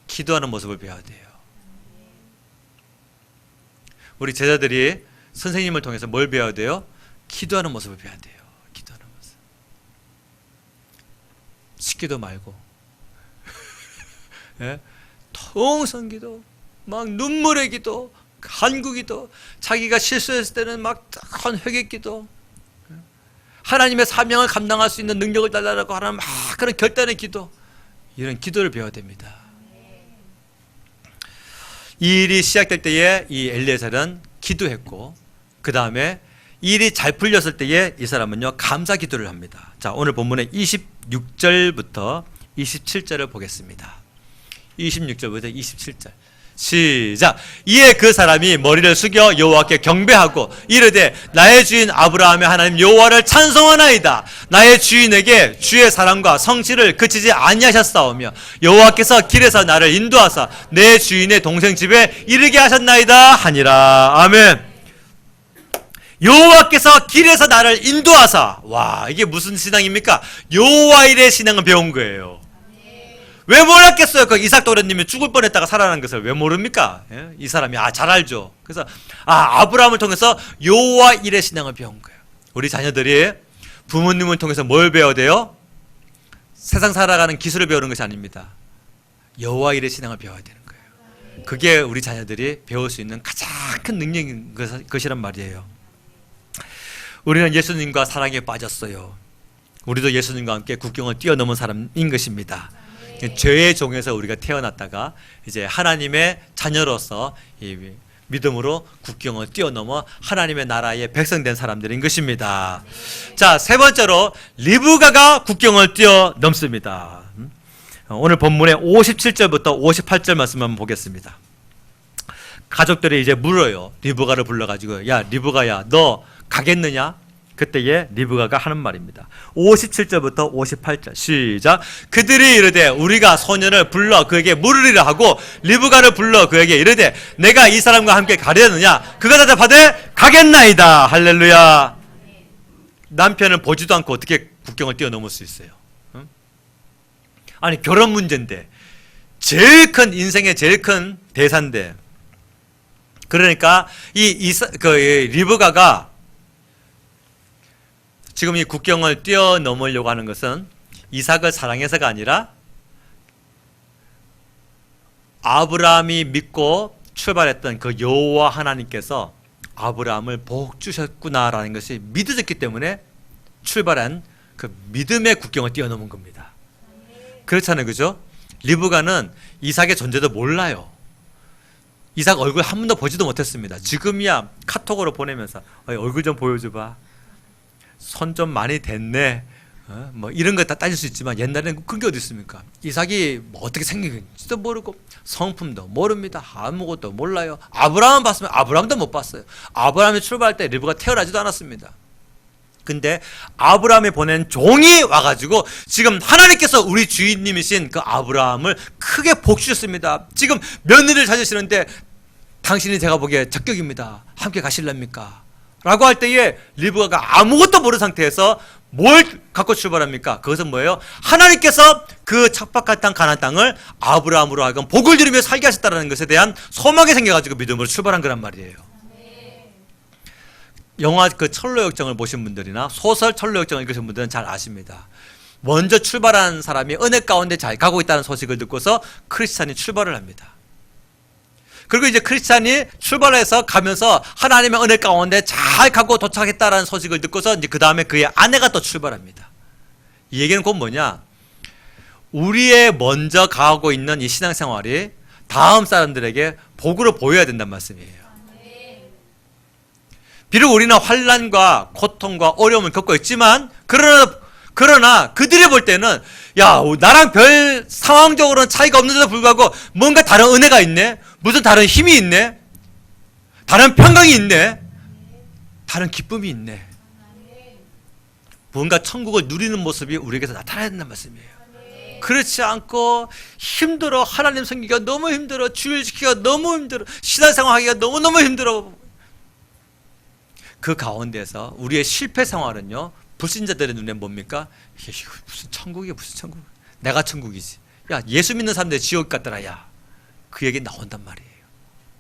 기도하는 모습을 배워야 돼요. 우리 제자들이 선생님을 통해서 뭘 배워야 돼요? 기도하는 모습을 배워야 돼요. 기도하는 모습. 시키도 말고 예? 통성 기도, 막 눈물의 기도, 간구 기도, 자기가 실수했을 때는 막 회개 기도, 하나님의 사명을 감당할 수 있는 능력을 달라고 하는 막 그런 결단의 기도, 이런 기도를 배워야 됩니다. 이 일이 시작될 때에 이 엘리에셀은 기도했고 그 다음에 일이 잘 풀렸을 때에 이 사람은요 감사 기도를 합니다. 자, 오늘 본문의 26절부터 27절을 보겠습니다. 26절부터 27절 시작. 이에 그 사람이 머리를 숙여 여호와께 경배하고 이르되 나의 주인 아브라함의 하나님 여호와를 찬송하나이다. 나의 주인에게 주의 사랑과 성실을 그치지 아니하셨사오며 여호와께서 길에서 나를 인도하사 내 주인의 동생 집에 이르게 하셨나이다 하니라. 아멘. 여호와께서 길에서 나를 인도하사. 와, 이게 무슨 신앙입니까? 여호와 일의 신앙을 배운 거예요. 왜 몰랐겠어요? 그 이삭 도련님이 죽을 뻔했다가 살아난 것을 왜 모릅니까? 예? 이 사람이 잘 알죠. 그래서 아브라함을 통해서 여호와 일의 신앙을 배운 거예요. 우리 자녀들이 부모님을 통해서 뭘 배워야 돼요? 세상 살아가는 기술을 배우는 것이 아닙니다. 여호와 일의 신앙을 배워야 되는 거예요. 그게 우리 자녀들이 배울 수 있는 가장 큰 능력인 것이란 말이에요. 우리는 예수님과 사랑에 빠졌어요. 우리도 예수님과 함께 국경을 뛰어넘은 사람인 것입니다. 죄의 종에서 우리가 태어났다가 이제 하나님의 자녀로서 믿음으로 국경을 뛰어넘어 하나님의 나라의 백성된 사람들인 것입니다. 자, 세 번째로 리브가가 국경을 뛰어넘습니다. 오늘 본문의 57절부터 58절 말씀 한번 보겠습니다. 가족들이 이제 물어요. 리브가를 불러가지고, 야, 리브가야, 너 가겠느냐? 그때에 리브가가 하는 말입니다. 57절부터 58절 시작. 그들이 이르되 우리가 소년을 불러 그에게 물으리라 하고 리브가를 불러 그에게 이르되 내가 이 사람과 함께 가려느냐? 그가 대답하되 가겠나이다. 할렐루야. 남편은 보지도 않고 어떻게 국경을 뛰어넘을 수 있어요? 응? 아니, 결혼 문제인데, 제일 큰 인생의 제일 큰 대사인데, 그러니까 이 리브가가 지금 이 국경을 뛰어넘으려고 하는 것은 이삭을 사랑해서가 아니라 아브라함이 믿고 출발했던 그 여호와 하나님께서 아브라함을 복 주셨구나라는 것이 믿어졌기 때문에 출발한 그 믿음의 국경을 뛰어넘은 겁니다. 그렇잖아요, 그죠? 리브가는 이삭의 존재도 몰라요. 이삭 얼굴 한 번도 보지도 못했습니다. 지금이야 카톡으로 보내면서 얼굴 좀 보여줘봐. 손 좀 많이 됐네. 뭐 이런 거 다 따질 수 있지만 옛날에는 그런 게 어디 있습니까? 이삭이 뭐 어떻게 생긴지도 모르고 성품도 모릅니다. 아무것도 몰라요. 아브라함 봤으면 아브라함도 못 봤어요. 아브라함이 출발할 때 리브가 태어나지도 않았습니다. 근데 아브라함이 보낸 종이 와가지고 지금 하나님께서 우리 주인님이신 그 아브라함을 크게 복 주셨습니다. 지금 며느리를 찾으시는데 당신이 제가 보기에 적격입니다. 함께 가실랍니까? 라고 할 때에 리브가가 아무것도 모르는 상태에서 뭘 갖고 출발합니까? 그것은 뭐예요? 하나님께서 그 척박한 땅 가나안 땅을 아브라함으로 하여금 복을 누리며 살게 하셨다는 것에 대한 소망이 생겨가지고 믿음으로 출발한 거란 말이에요. 영화 그 철로역정을 보신 분들이나 소설 철로역정을 읽으신 분들은 잘 아십니다. 먼저 출발한 사람이 은혜 가운데 잘 가고 있다는 소식을 듣고서 크리스찬이 출발을 합니다. 그리고 이제 크리스찬이 출발해서 가면서 하나님의 은혜 가운데 잘 가고 도착했다라는 소식을 듣고서 이제 그 다음에 그의 아내가 또 출발합니다. 이 얘기는 곧 뭐냐? 우리의 먼저 가고 있는 이 신앙생활이 다음 사람들에게 복으로 보여야 된다는 말씀이에요. 비록 우리는 환난과 고통과 어려움을 겪고 있지만 그러나 그들이 볼 때는 야, 나랑 별 상황적으로는 차이가 없는데도 불구하고 뭔가 다른 은혜가 있네. 무슨 다른 힘이 있네. 다른 평강이 있네. 다른 기쁨이 있네. 뭔가 천국을 누리는 모습이 우리에게서 나타나야 된다는 말씀이에요. 그렇지 않고 힘들어. 하나님 섬기기가 너무 힘들어. 주일 지키기가 너무 힘들어. 신앙생활 하기가 너무너무 힘들어. 그 가운데서 우리의 실패 생활은요, 불신자들의 눈에 뭡니까? 이게 무슨 천국이야, 무슨 천국. 내가 천국이지. 야, 예수 믿는 사람들 지옥 갔더라. 야, 그 얘기 나온단 말이에요.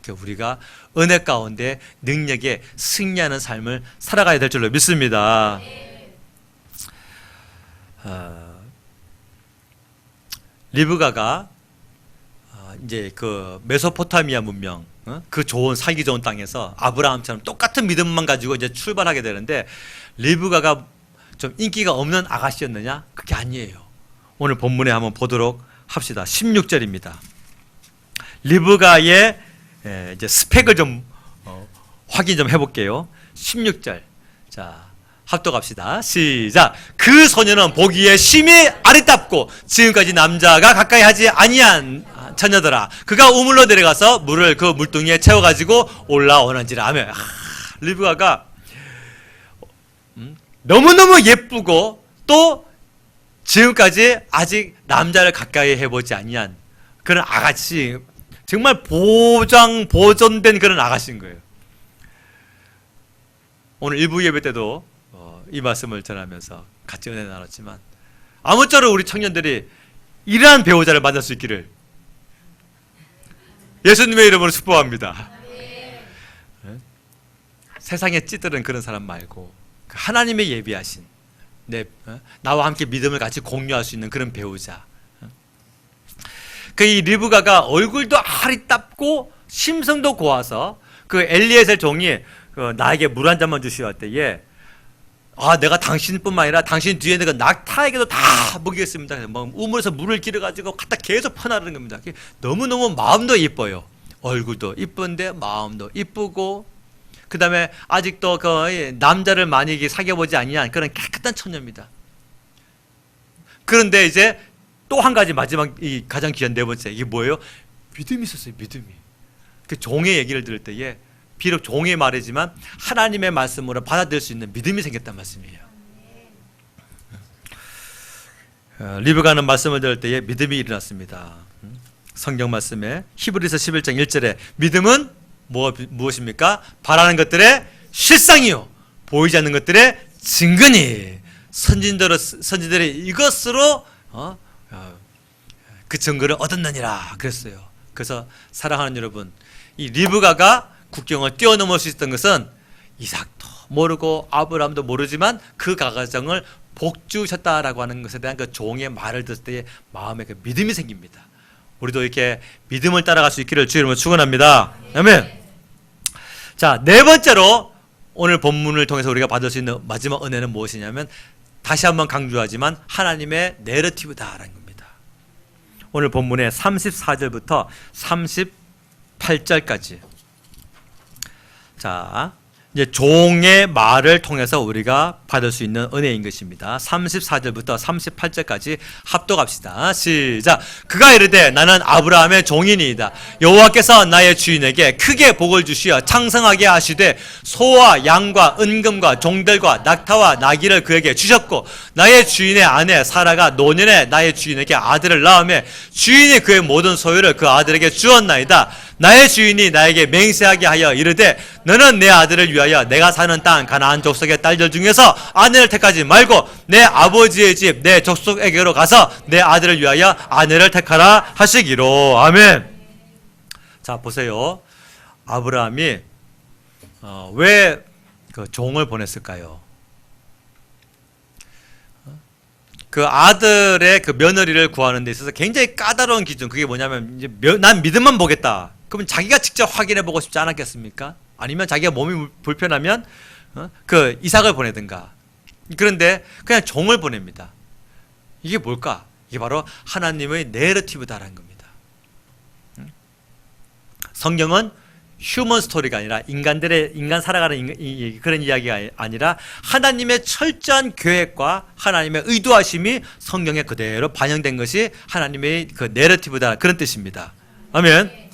그러니까 우리가 은혜 가운데 능력에 승리하는 삶을 살아가야 될 줄로 믿습니다. 리브가가 이제 그 메소포타미아 문명, 그 좋은 살기 좋은 땅에서 아브라함처럼 똑같은 믿음만 가지고 이제 출발하게 되는데, 리브가가 좀 인기가 없는 아가씨였느냐? 그게 아니에요. 오늘 본문에 한번 보도록 합시다. 16절입니다. 리브가의 이제 스펙을 좀 확인 좀 해볼게요. 16절. 자, 합독합시다. 시작. 그 소녀는 보기에 심히 아리답고 지금까지 남자가 가까이 하지 아니한 처녀더라. 그가 우물로 내려가서 물을 그 물동이에 채워가지고 올라오는지라 하며, 리브가가 너무너무 예쁘고 또 지금까지 아직 남자를 가까이 해보지 아니한 그런 아가씨, 정말 보존된 그런 아가씨인 거예요. 오늘 일부 예배 때도 이 말씀을 전하면서 같이 은혜 나눴지만, 아무쪼록 우리 청년들이 이러한 배우자를 만날 수 있기를 예수님의 이름으로 축복합니다. 세상에 찌들은 그런 사람 말고 하나님의 예비하신 나와 함께 믿음을 같이 공유할 수 있는 그런 배우자. 그 이 리브가가 얼굴도 아리답고 심성도 고와서 그 엘리에셀 종이 나에게 물 한 잔만 주시오 할 때에, 내가 당신뿐만 아니라 당신 뒤에 있는 그 낙타에게도 다 먹이겠습니다. 뭐 우물에서 물을 길어가지고 갖다 계속 퍼나르는 겁니다. 너무너무 마음도 예뻐요. 얼굴도 이쁜데 마음도 이쁘고, 그 다음에 아직도 그 남자를 많이 사귀어보지 아니한 그런 깨끗한 처녀입니다. 그런데 이제 또 한 가지 마지막 이 가장 귀한 네 번째, 이게 뭐예요? 믿음이 있었어요. 믿음이. 그 종의 얘기를 들을 때에 비록 종의 말이지만 하나님의 말씀으로 받아들일 수 있는 믿음이 생겼단 말씀이에요. 리브가는 말씀을 들을 때에 믿음이 일어났습니다. 성경 말씀에 히브리서 11장 1절에 믿음은 무엇입니까? 바라는 것들의 실상이요 보이지 않는 것들의 증거니 선지들이 이것으로 그 증거를 얻었느니라 그랬어요. 그래서 사랑하는 여러분, 이 리브가가 국경을 뛰어넘을 수 있었던 것은 이삭도 모르고 아브라함도 모르지만 그 가정을 복주셨다라고 하는 것에 대한 그 종의 말을 들을 때에 마음에 그 믿음이 생깁니다. 우리도 이렇게 믿음을 따라갈 수 있기를 주의 이름으로 축원합니다. 아멘. 자, 네 번째로 오늘 본문을 통해서 우리가 받을 수 있는 마지막 은혜는 무엇이냐면, 다시 한번 강조하지만 하나님의 내러티브다라는 겁니다. 오늘 본문의 34절부터 38절까지. 자, 이제 종의 말을 통해서 우리가 받을 수 있는 은혜인 것입니다. 34절부터 38절까지 합독합시다. 시작. 그가 이르되 나는 아브라함의 종이니이다. 여호와께서 나의 주인에게 크게 복을 주시어 창성하게 하시되 소와 양과 은금과 종들과 낙타와 나귀를 그에게 주셨고, 나의 주인의 아내 사라가 노년에 나의 주인에게 아들을 낳으며 주인이 그의 모든 소유를 그 아들에게 주었나이다. 나의 주인이 나에게 맹세하게 하여 이르되 너는 내 아들을 위하여 내가 사는 땅 가나안 족속의 딸들 중에서 아내를 택하지 말고 내 아버지의 집 내 족속에게로 가서 내 아들을 위하여 아내를 택하라 하시기로. 아멘. 자, 보세요. 아브라함이 왜 그 종을 보냈을까요? 그 아들의 그 며느리를 구하는 데 있어서 굉장히 까다로운 기준, 그게 뭐냐면 이제 난 믿음만 보겠다. 그러면 자기가 직접 확인해 보고 싶지 않았겠습니까? 아니면 자기가 몸이 불편하면 그 이삭을 보내든가. 그런데 그냥 종을 보냅니다. 이게 뭘까? 이게 바로 하나님의 내러티브다라는 겁니다. 성경은 휴먼 스토리가 아니라 인간 살아가는 그런 이야기가 아니라 하나님의 철저한 계획과 하나님의 의도하심이 성경에 그대로 반영된 것이 하나님의 그 내러티브다, 그런 뜻입니다. 아멘.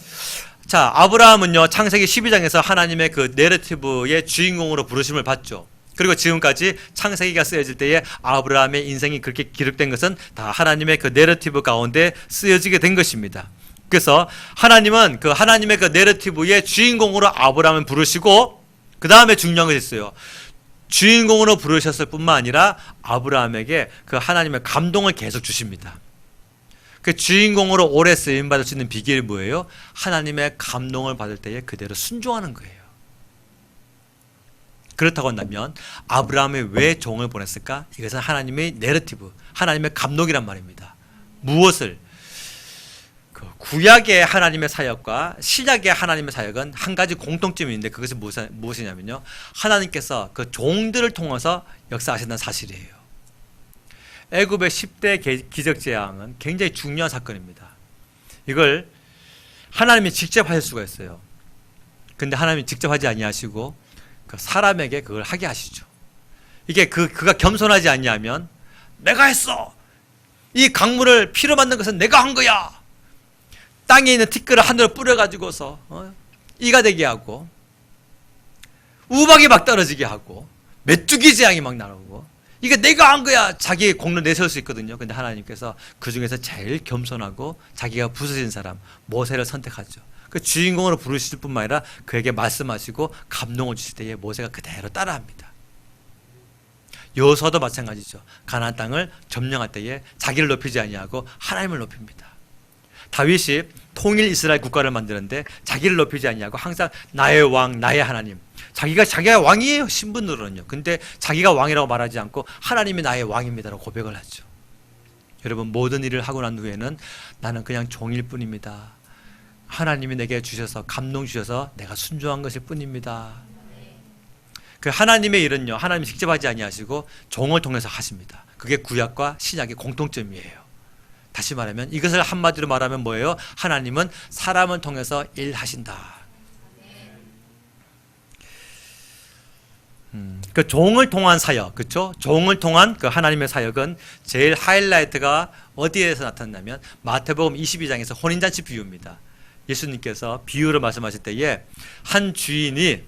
자, 아브라함은요 창세기 12장에서 하나님의 그 내러티브의 주인공으로 부르심을 받죠. 그리고 지금까지 창세기가 쓰여질 때에 아브라함의 인생이 그렇게 기록된 것은 다 하나님의 그 내러티브 가운데 쓰여지게 된 것입니다. 그래서 하나님은 그 하나님의 그 내러티브의 주인공으로 아브라함을 부르시고, 그 다음에 중요한 것이 있어요. 주인공으로 부르셨을 뿐만 아니라 아브라함에게 그 하나님의 감동을 계속 주십니다. 그 주인공으로 오래 쓰임받을 수 있는 비결이 뭐예요? 하나님의 감동을 받을 때에 그대로 순종하는 거예요. 그렇다고 한다면 아브라함이 왜 종을 보냈을까? 이것은 하나님의 내러티브, 하나님의 감독이란 말입니다. 무엇을? 그 구약의 하나님의 사역과 신약의 하나님의 사역은 한 가지 공통점이 있는데, 그것이 무엇이냐면요, 하나님께서 그 종들을 통해서 역사하신다는 사실이에요. 애굽의 10대 기적재앙은 굉장히 중요한 사건입니다. 이걸 하나님이 직접 하실 수가 있어요. 근데 하나님이 직접 하지 아니하시고 그 사람에게 그걸 하게 하시죠. 이게 그가 겸손하지 않냐면, 내가 했어, 이 강물을 피로 만든 것은 내가 한 거야, 땅에 있는 티끌을 하늘로 뿌려가지고서 이가 되게 하고, 우박이 막 떨어지게 하고, 메뚜기 재앙이 막 나오고, 이게 내가 한 거야, 자기의 공로 내세울 수 있거든요. 근데 하나님께서 그 중에서 제일 겸손하고 자기가 부서진 사람 모세를 선택하죠. 그 주인공으로 부르실 뿐만 아니라 그에게 말씀하시고 감동을 주실 때에 모세가 그대로 따라합니다. 여호수아도 마찬가지죠. 가나안 땅을 점령할 때에 자기를 높이지 아니하고 하나님을 높입니다. 다윗이 통일 이스라엘 국가를 만드는데 자기를 높이지 아니하고 항상 나의 왕, 나의 하나님, 자기가 왕이에요, 신분으로는요. 근데 자기가 왕이라고 말하지 않고 하나님이 나의 왕입니다라고 고백을 하죠. 여러분, 모든 일을 하고 난 후에는 나는 그냥 종일 뿐입니다, 하나님이 내게 주셔서 감동 주셔서 내가 순종한 것일 뿐입니다. 그 하나님의 일은요, 하나님이 직접 하지 아니하시고 종을 통해서 하십니다. 그게 구약과 신약의 공통점이에요. 다시 말하면 이것을 한마디로 말하면 뭐예요? 하나님은 사람을 통해서 일하신다. 그 종을 통한 사역, 그렇죠? 종을 통한 그 하나님의 사역은 제일 하이라이트가 어디에서 나타났냐면 마태복음 22장에서 혼인잔치 비유입니다. 예수님께서 비유를 말씀하실 때에 한 주인이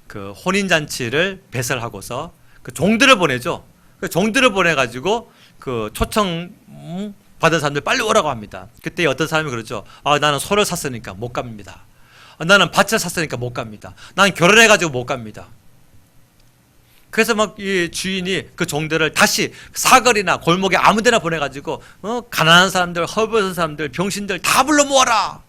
그 혼인잔치를 배설하고서 그 종들을 보내죠. 그 종들을 보내가지고 그 초청 받은 사람들 빨리 오라고 합니다. 그때 어떤 사람이 그러죠. 나는 소를 샀으니까 못 갑니다. 나는 밭을 샀으니까 못 갑니다. 나는 결혼해가지고 못 갑니다. 그래서 막 이 주인이 그 종들을 다시 사거리나 골목에 아무데나 보내가지고 가난한 사람들, 헐벗은 사람들, 병신들 다 불러 모아라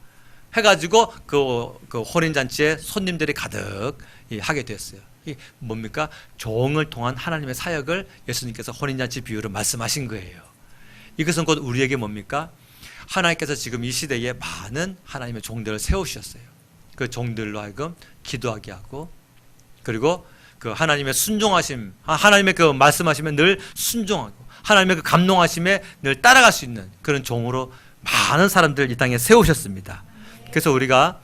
해가지고 그 혼인잔치에 손님들이 가득 하게 됐어요. 이 뭡니까? 종을 통한 하나님의 사역을 예수님께서 혼인잔치 비유로 말씀하신 거예요. 이것은 곧 우리에게 뭡니까? 하나님께서 지금 이 시대에 많은 하나님의 종들을 세우셨어요. 그 종들로 하여금 기도하게 하고, 그리고 그 하나님의 순종하심, 하나님의 그 말씀하심에 늘 순종하고, 하나님의 그 감동하심에 늘 따라갈 수 있는 그런 종으로 많은 사람들 이 땅에 세우셨습니다. 그래서 우리가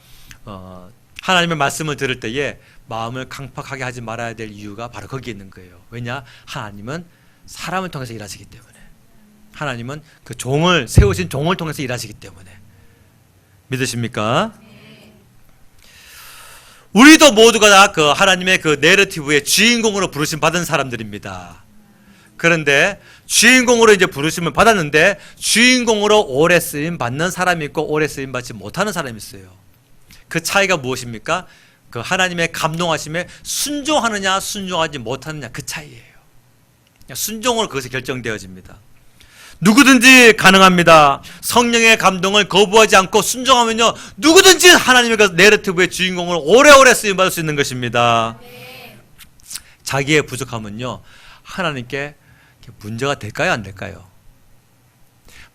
하나님의 말씀을 들을 때에 마음을 강팍하게 하지 말아야 될 이유가 바로 거기에 있는 거예요. 왜냐? 하나님은 사람을 통해서 일하시기 때문에, 하나님은 그 종을 세우신 종을 통해서 일하시기 때문에. 믿으십니까? 우리도 모두가 다 그 하나님의 그 내러티브의 주인공으로 부르심 받은 사람들입니다. 그런데 주인공으로 이제 부르심을 받았는데 주인공으로 오래 쓰임 받는 사람이 있고 오래 쓰임 받지 못하는 사람이 있어요. 그 차이가 무엇입니까? 그 하나님의 감동하심에 순종하느냐 순종하지 못하느냐, 그 차이예요. 순종으로 그것이 결정되어집니다. 누구든지 가능합니다. 성령의 감동을 거부하지 않고 순종하면요, 누구든지 하나님의 그 내러티브의 주인공으로 오래오래 쓰임받을 수 있는 것입니다. 자기의 부족함은요, 하나님께 문제가 될까요, 안 될까요?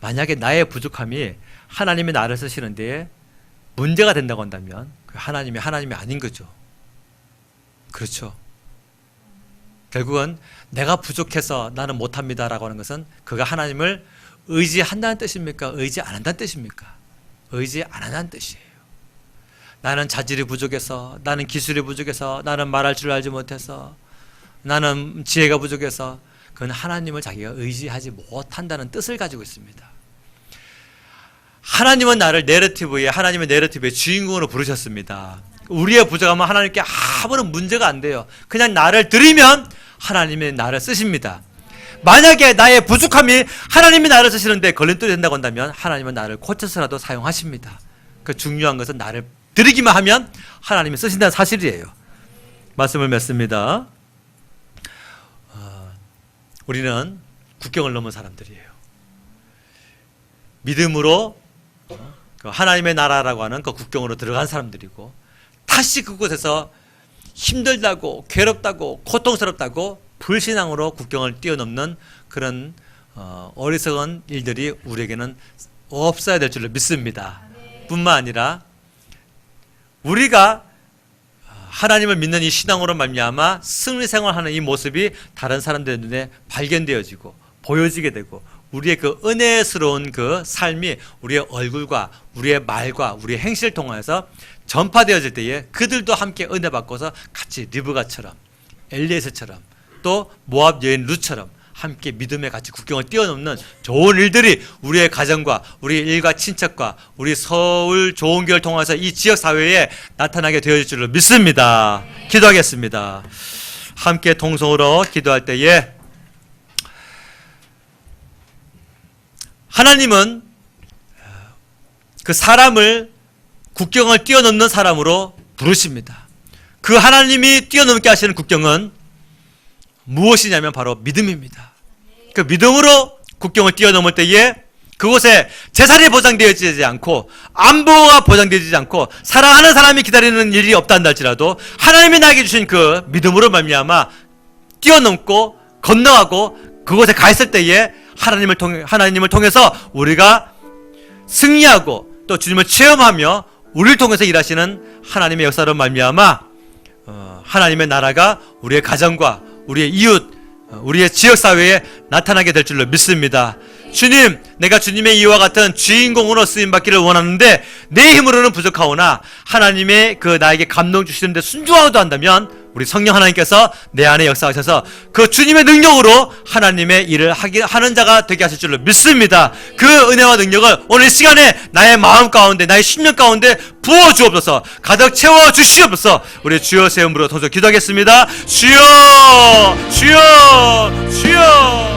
만약에 나의 부족함이 하나님이 나를 쓰시는 데에 문제가 된다고 한다면 하나님이 아닌 거죠. 그렇죠. 결국은 내가 부족해서 나는 못합니다라고 하는 것은 그가 하나님을 의지한다는 뜻입니까? 의지 안 한다는 뜻입니까? 의지 안 한다는 뜻이에요. 나는 자질이 부족해서, 나는 기술이 부족해서, 나는 말할 줄 알지 못해서, 나는 지혜가 부족해서, 그건 하나님을 자기가 의지하지 못한다는 뜻을 가지고 있습니다. 하나님은 나를 하나님의 내러티브의 주인공으로 부르셨습니다. 우리의 부족함은 하나님께 아무런 문제가 안 돼요. 그냥 나를 드리면 하나님이 나를 쓰십니다. 만약에 나의 부족함이 하나님이 나를 쓰시는데 걸림돌이 된다고 한다면 하나님은 나를 고쳐서라도 사용하십니다. 그 중요한 것은 나를 드리기만 하면 하나님이 쓰신다는 사실이에요. 말씀을 맺습니다. 우리는 국경을 넘은 사람들이에요. 믿음으로 하나님의 나라라고 하는 그 국경으로 들어간 사람들이고, 다시 그곳에서 힘들다고 괴롭다고 고통스럽다고 불신앙으로 국경을 뛰어넘는 그런 어리석은 일들이 우리에게는 없어야 될 줄로 믿습니다. 뿐만 아니라 우리가 하나님을 믿는 이 신앙으로 말미암아 승리 생활하는 이 모습이 다른 사람들의 눈에 발견되어지고 보여지게 되고, 우리의 그 은혜스러운 그 삶이 우리의 얼굴과 우리의 말과 우리의 행실을 통해서 전파되어질 때에 그들도 함께 은혜 받고서 같이 리브가처럼, 엘리에서처럼, 또 모압 여인 룻처럼 함께 믿음의 같이 국경을 뛰어넘는 좋은 일들이 우리의 가정과 우리 일가 친척과 우리 서울 좋은교회를 통해서 이 지역 사회에 나타나게 되어질 줄로 믿습니다. 기도하겠습니다. 함께 통성으로 기도할 때에 하나님은 그 사람을 국경을 뛰어넘는 사람으로 부르십니다. 그 하나님이 뛰어넘게 하시는 국경은 무엇이냐면 바로 믿음입니다. 그 믿음으로 국경을 뛰어넘을 때에 그곳에 재산이 보장되어지지 않고 안보가 보장되지 않고 사랑하는 사람이 기다리는 일이 없다는 할지라도 하나님이 나에게 주신 그 믿음으로 말미암아 뛰어넘고 건너가고 그곳에 가 있을 때에 하나님을 통해서 우리가 승리하고 또 주님을 체험하며 우리를 통해서 일하시는 하나님의 역사로 말미암아 하나님의 나라가 우리의 가정과 우리의 이웃, 우리의 지역사회에 나타나게 될 줄로 믿습니다. 주님, 내가 주님의 이와 같은 주인공으로 쓰임받기를 원하는데 내 힘으로는 부족하오나 하나님의 그 나에게 감동 주시는데 순종하고도 한다면 우리 성령 하나님께서 내 안에 역사하셔서 그 주님의 능력으로 하나님의 일을 하는 자가 되게 하실 줄로 믿습니다. 그 은혜와 능력을 오늘 이 시간에 나의 마음 가운데, 나의 심령 가운데 부어주옵소서, 가득 채워주시옵소서. 우리 주여 세 이름으로 도저 기도하겠습니다. 주여, 주여, 주여.